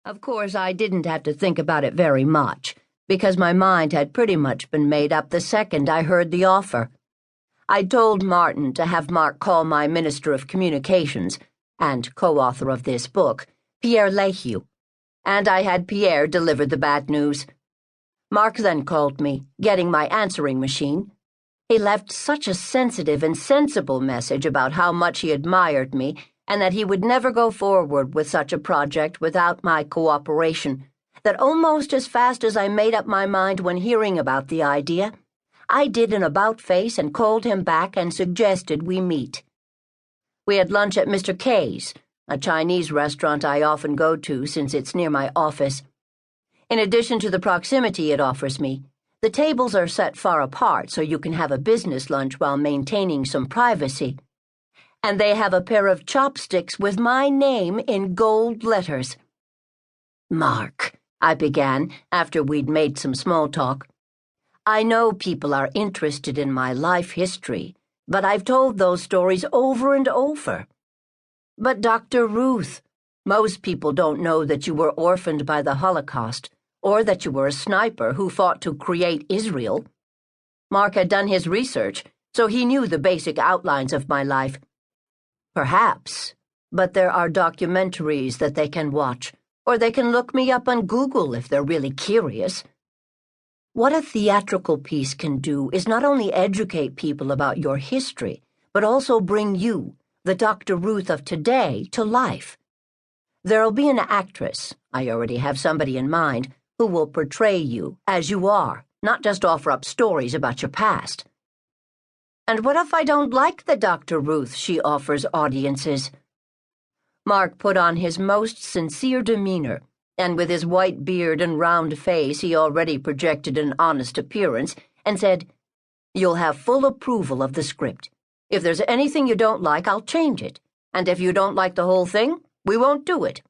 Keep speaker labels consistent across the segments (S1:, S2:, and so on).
S1: Of course, I didn't have to think about it very much, because my mind had pretty much been made up the second I heard the offer. I told Martin to have Mark call my Minister of Communications, and co-author of this book, Pierre Lehu, and I had Pierre deliver the bad news. Mark then called me, getting my answering machine. He left such a sensitive and sensible message about how much he admired me and that he would never go forward with such a project without my cooperation, that almost as fast as I made up my mind when hearing about the idea, I did an about-face and called him back and suggested we meet. We had lunch at Mr. K's, a Chinese restaurant I often go to since it's near my office. In addition to the proximity it offers me, the tables are set far apart so you can have a business lunch while maintaining some privacy. And they have a pair of chopsticks with my name in gold letters. "Mark," I began after we'd made some small talk, "I know people are interested in my life history, but I've told those stories over and over. But Dr. Ruth, most people don't know that you were orphaned by the Holocaust, or that you were a sniper who fought to create Israel." Mark had done his research, so he knew the basic outlines of my life. "Perhaps, but there are documentaries that they can watch, or they can look me up on Google if they're really curious. What a theatrical piece can do is not only educate people about your history, but also bring you, the Dr. Ruth of today, to life. There'll be an actress, I already have somebody in mind, who will portray you as you are, not just offer up stories about your past. And what if I don't like the Dr. Ruth she offers audiences?" Mark put on his most sincere demeanor, and with his white beard and round face he already projected an honest appearance, and said, "You'll have full approval of the script. If there's anything you don't like, I'll change it, and if you don't like the whole thing, we won't do it.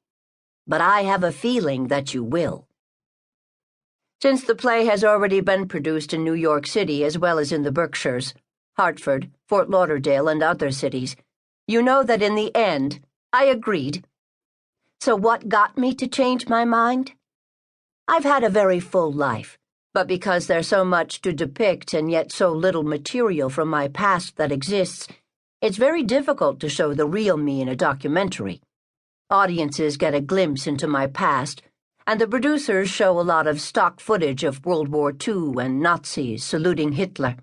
S1: But I have a feeling that you will." Since the play has already been produced in New York City as well as in the Berkshires, Hartford, Fort Lauderdale, and other cities, you know that in the end, I agreed. So what got me to change my mind? I've had a very full life, but because there's so much to depict and yet so little material from my past that exists, it's very difficult to show the real me in a documentary. Audiences get a glimpse into my past, and the producers show a lot of stock footage of World War II and Nazis saluting Hitler,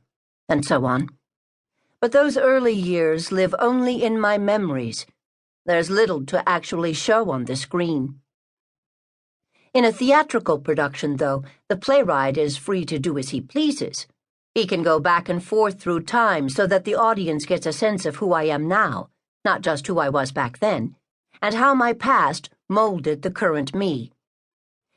S1: and so on. But those early years live only in my memories. There's little to actually show on the screen. In a theatrical production, though, the playwright is free to do as he pleases. He can go back and forth through time so that the audience gets a sense of who I am now, not just who I was back then, and how my past molded the current me.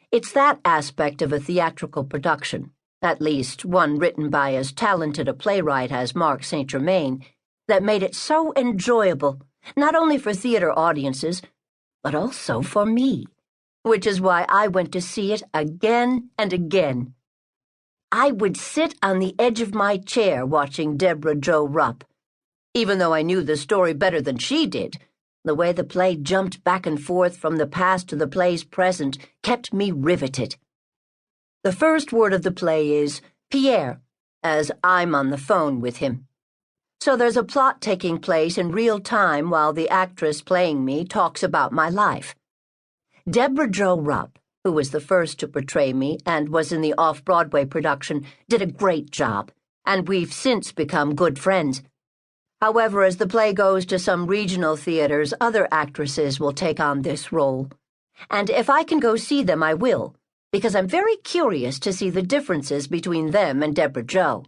S1: It's that aspect of a theatrical production, at least one written by as talented a playwright as Mark St. Germain, that made it so enjoyable, not only for theater audiences, but also for me, which is why I went to see it again and again. I would sit on the edge of my chair watching Deborah Jo Rupp. Even though I knew the story better than she did, the way the play jumped back and forth from the past to the play's present kept me riveted. The first word of the play is Pierre, as I'm on the phone with him. So there's a plot taking place in real time while the actress playing me talks about my life. Deborah Jo Rupp, who was the first to portray me and was in the off-Broadway production, did a great job, and we've since become good friends. However, as the play goes to some regional theaters, other actresses will take on this role. And if I can go see them, I will, because I'm very curious to see the differences between them and Deborah Jo.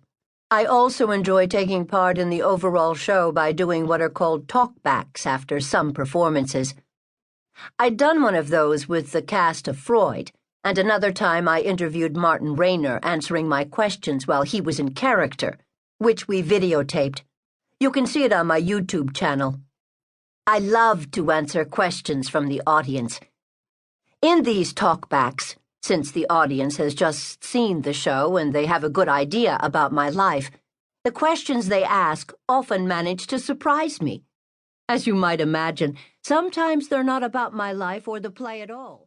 S1: I also enjoy taking part in the overall show by doing what are called talkbacks after some performances. I'd done one of those with the cast of Freud, and another time I interviewed Martin Rayner answering my questions while he was in character, which we videotaped. You can see it on my YouTube channel. I love to answer questions from the audience. In these talkbacks, since the audience has just seen the show and they have a good idea about my life, the questions they ask often manage to surprise me. As you might imagine, sometimes they're not about my life or the play at all.